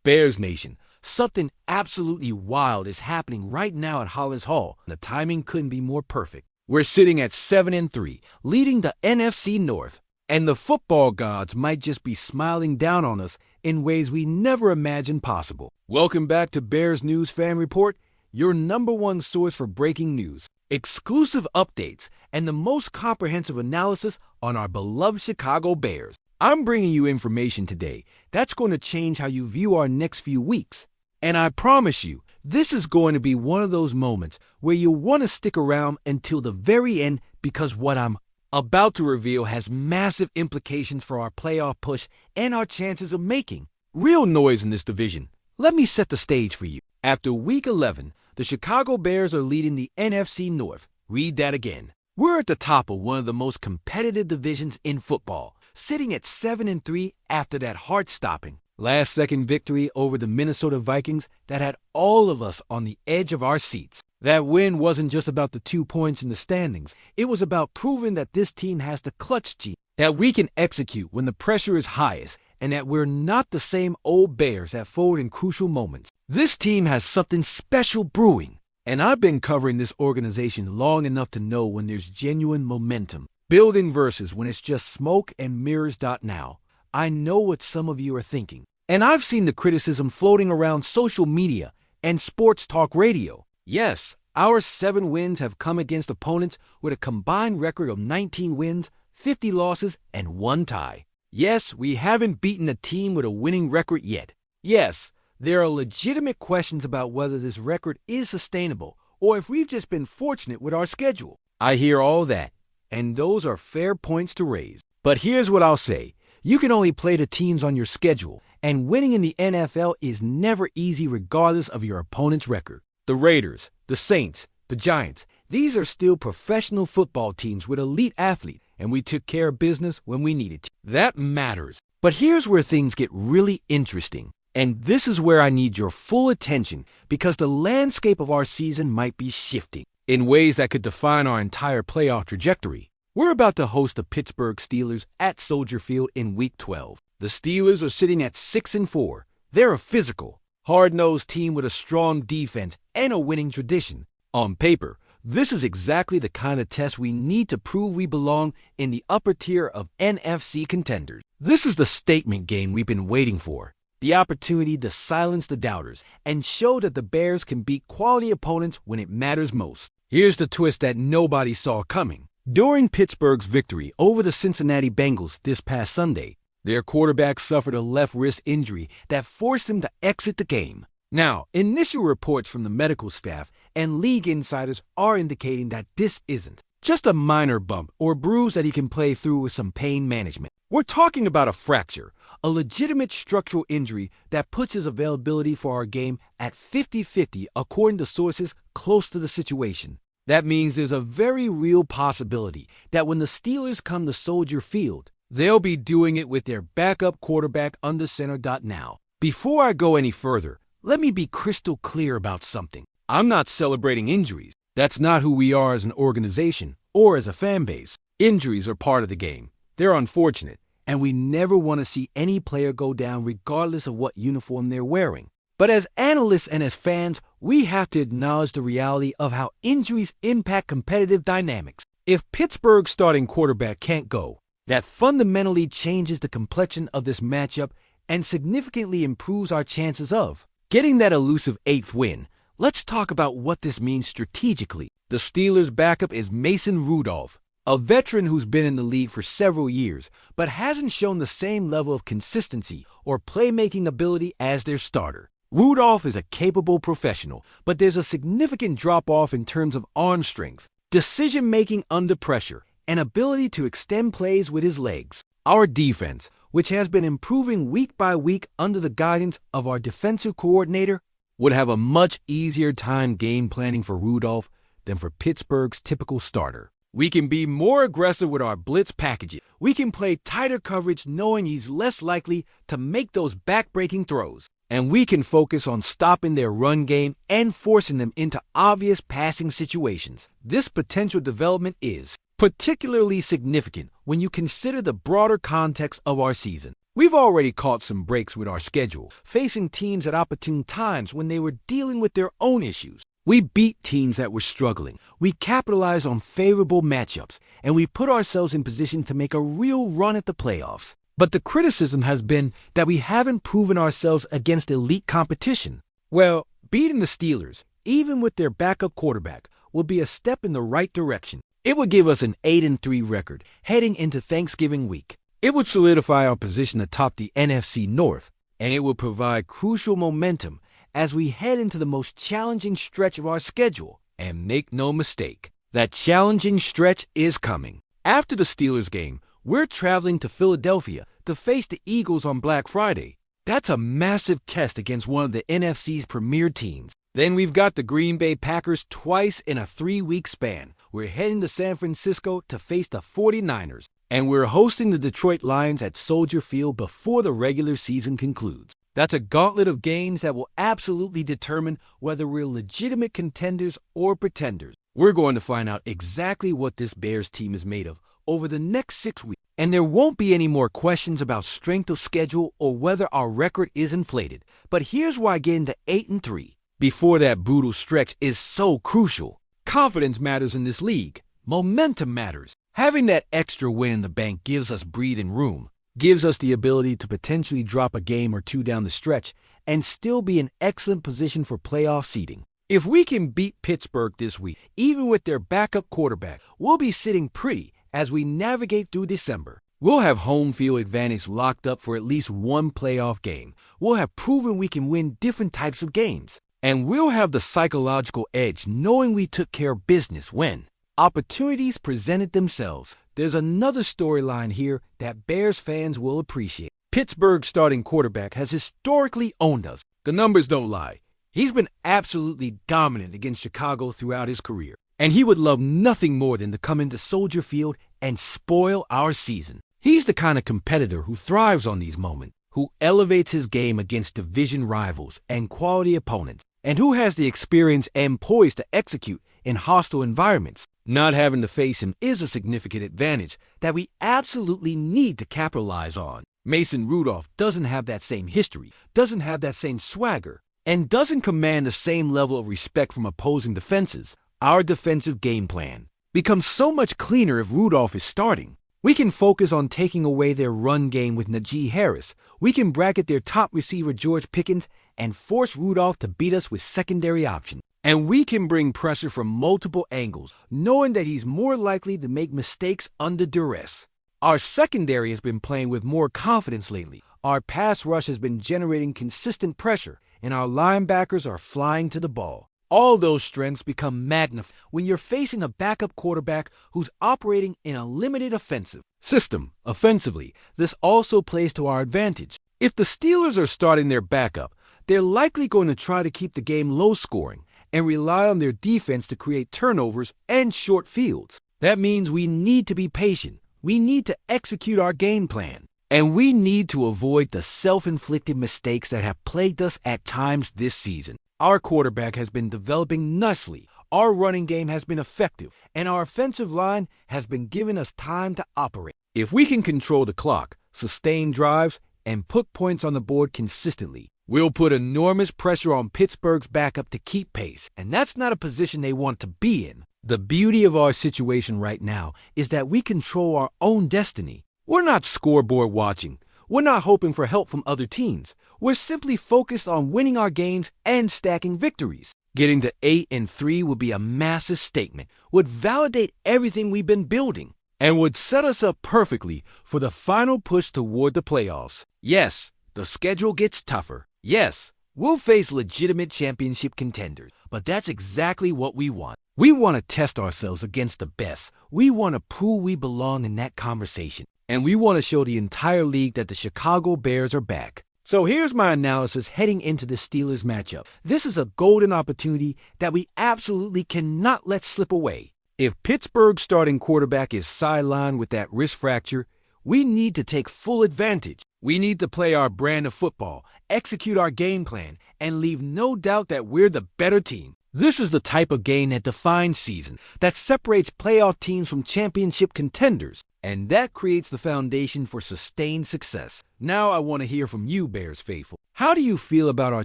Bears Nation, something absolutely wild is happening right now at Hollis Hall. The timing couldn't be more perfect. We're sitting at 7-3, leading the NFC North, and the football gods might just be smiling down on us in ways we never imagined possible. Welcome back to Bears News Fan Report, your number one source for breaking news, exclusive updates, and the most comprehensive analysis on our beloved Chicago Bears. I'm bringing you information today that's going to change how you view our next few weeks. And I promise you, this is going to be one of those moments where you'll want to stick around until the very end, because what I'm about to reveal has massive implications for our playoff push and our chances of making real noise in this division. Let me set the stage for you. After Week 11, the Chicago Bears are leading the NFC North. Read that again. We're at the top of one of the most competitive divisions in football, sitting at 7-3 after that heart-stopping last-second victory over the Minnesota Vikings that had all of us on the edge of our seats. That win wasn't just about the 2 points in the standings. It was about proving that this team has the clutch gene, that we can execute when the pressure is highest, and that we're not the same old Bears that fold in crucial moments. This team has something special brewing, and I've been covering this organization long enough to know when there's genuine momentum building versus when it's just smoke and mirrors. Now, I know what some of you are thinking, and I've seen the criticism floating around social media and sports talk radio. Yes, our 7 wins have come against opponents with a combined record of 19 wins, 50 losses, and 1 tie. Yes, we haven't beaten a team with a winning record yet. Yes, there are legitimate questions about whether this record is sustainable or if we've just been fortunate with our schedule. I hear all that, and those are fair points to raise. But here's what I'll say. You can only play the teams on your schedule, and winning in the NFL is never easy regardless of your opponent's record. The Raiders, the Saints, the Giants, these are still professional football teams with elite athletes, and we took care of business when we needed to. That matters. But here's where things get really interesting. And this is where I need your full attention, because the landscape of our season might be shifting in ways that could define our entire playoff trajectory. We're about to host the Pittsburgh Steelers at Soldier Field in Week 12. The Steelers are sitting at 6-4. They're a physical, hard-nosed team with a strong defense and a winning tradition. On paper, this is exactly the kind of test we need to prove we belong in the upper tier of NFC contenders. This is the statement game we've been waiting for. The opportunity to silence the doubters and show that the Bears can beat quality opponents when it matters most. Here's the twist that nobody saw coming. During Pittsburgh's victory over the Cincinnati Bengals this past Sunday, their quarterback suffered a left wrist injury that forced him to exit the game. Now, initial reports from the medical staff and league insiders are indicating that this isn't just a minor bump or bruise that he can play through with some pain management. We're talking about a fracture, a legitimate structural injury that puts his availability for our game at 50-50 according to sources close to the situation. That means there's a very real possibility that when the Steelers come to Soldier Field, they'll be doing it with their backup quarterback under center. Now, before I go any further, let me be crystal clear about something. I'm not celebrating injuries. That's not who we are as an organization or as a fan base. Injuries are part of the game. They're unfortunate, and we never want to see any player go down regardless of what uniform they're wearing. But as analysts and as fans, we have to acknowledge the reality of how injuries impact competitive dynamics. If Pittsburgh's starting quarterback can't go, that fundamentally changes the complexion of this matchup and significantly improves our chances of getting that elusive 8th win. Let's talk about what this means strategically. The Steelers' backup is Mason Rudolph, a veteran who's been in the league for several years, but hasn't shown the same level of consistency or playmaking ability as their starter. Rudolph is a capable professional, but there's a significant drop-off in terms of arm strength, decision-making under pressure, and ability to extend plays with his legs. Our defense, which has been improving week by week under the guidance of our defensive coordinator, would have a much easier time game planning for Rudolph than for Pittsburgh's typical starter. We can be more aggressive with our blitz packages. We can play tighter coverage knowing he's less likely to make those back-breaking throws. And we can focus on stopping their run game and forcing them into obvious passing situations. This potential development is particularly significant when you consider the broader context of our season. We've already caught some breaks with our schedule, facing teams at opportune times when they were dealing with their own issues. We beat teams that were struggling, we capitalized on favorable matchups, and we put ourselves in position to make a real run at the playoffs. But the criticism has been that we haven't proven ourselves against elite competition. Well, beating the Steelers, even with their backup quarterback, would be a step in the right direction. It would give us an 8-3 record heading into Thanksgiving week. It would solidify our position atop the NFC North, and it would provide crucial momentum as we head into the most challenging stretch of our schedule. And make no mistake, that challenging stretch is coming. After the Steelers game, we're traveling to Philadelphia to face the Eagles on Black Friday. That's a massive test against one of the NFC's premier teams. Then we've got the Green Bay Packers twice in a 3-week span. We're heading to San Francisco to face the 49ers, and we're hosting the Detroit Lions at Soldier Field before the regular season concludes. That's a gauntlet of games that will absolutely determine whether we're legitimate contenders or pretenders. We're going to find out exactly what this Bears team is made of over the next 6 weeks, and there won't be any more questions about strength of schedule or whether our record is inflated. But here's why getting to 8-3 before that brutal stretch is so crucial. Confidence matters in this league. Momentum matters. Having that extra win in the bank gives us breathing room, gives us the ability to potentially drop a game or two down the stretch and still be in excellent position for playoff seeding. If we can beat Pittsburgh this week, even with their backup quarterback, we'll be sitting pretty as we navigate through December. We'll have home field advantage locked up for at least one playoff game. We'll have proven we can win different types of games. And we'll have the psychological edge knowing we took care of business when opportunities presented themselves. There's another storyline here that Bears fans will appreciate. Pittsburgh's starting quarterback has historically owned us. The numbers don't lie. He's been absolutely dominant against Chicago throughout his career. And he would love nothing more than to come into Soldier Field and spoil our season. He's the kind of competitor who thrives on these moments, who elevates his game against division rivals and quality opponents, and who has the experience and poise to execute in hostile environments. Not having to face him is a significant advantage that we absolutely need to capitalize on. Mason Rudolph doesn't have that same history, doesn't have that same swagger, and doesn't command the same level of respect from opposing defenses. Our defensive game plan becomes so much cleaner if Rudolph is starting. We can focus on taking away their run game with Najee Harris. We can bracket their top receiver George Pickens and force Rudolph to beat us with secondary options. And we can bring pressure from multiple angles, knowing that he's more likely to make mistakes under duress. Our secondary has been playing with more confidence lately. Our pass rush has been generating consistent pressure, and our linebackers are flying to the ball. All those strengths become magnified when you're facing a backup quarterback who's operating in a limited offensive system. Offensively, this also plays to our advantage. If the Steelers are starting their backup, they're likely going to try to keep the game low-scoring and rely on their defense to create turnovers and short fields. That means we need to be patient. We need to execute our game plan. And we need to avoid the self-inflicted mistakes that have plagued us at times this season. Our quarterback has been developing nicely, our running game has been effective, and our offensive line has been giving us time to operate. If we can control the clock, sustain drives, and put points on the board consistently, we'll put enormous pressure on Pittsburgh's backup to keep pace, and that's not a position they want to be in. The beauty of our situation right now is that we control our own destiny. We're not scoreboard watching. We're not hoping for help from other teams. We're simply focused on winning our games and stacking victories. Getting to 8-3 would be a massive statement, would validate everything we've been building, and would set us up perfectly for the final push toward the playoffs. Yes, the schedule gets tougher. Yes, we'll face legitimate championship contenders, but that's exactly what we want. We want to test ourselves against the best. We want to prove we belong in that conversation. And we want to show the entire league that the Chicago Bears are back. So here's my analysis heading into the Steelers matchup. This is a golden opportunity that we absolutely cannot let slip away. If Pittsburgh's starting quarterback is sidelined with that wrist fracture, we need to take full advantage. We need to play our brand of football, execute our game plan, and leave no doubt that we're the better team. This is the type of game that defines season, that separates playoff teams from championship contenders. And that creates the foundation for sustained success. Now I want to hear from you, Bears faithful. How do you feel about our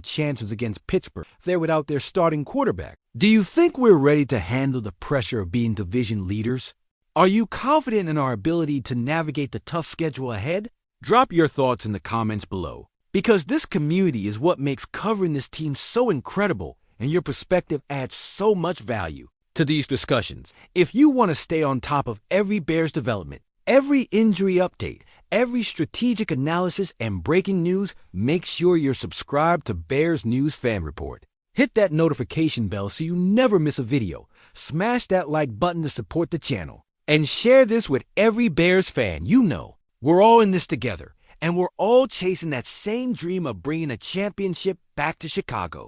chances against Pittsburgh if they're without their starting quarterback? Do you think we're ready to handle the pressure of being division leaders? Are you confident in our ability to navigate the tough schedule ahead? Drop your thoughts in the comments below, because this community is what makes covering this team so incredible, and your perspective adds so much value to these discussions. If you want to stay on top of every Bears development, every injury update, every strategic analysis, and breaking news, make sure you're subscribed to Bears News Fan Report. Hit that notification bell so you never miss a video. Smash that like button to support the channel. And share this with every Bears fan you know. We're all in this together, and we're all chasing that same dream of bringing a championship back to Chicago.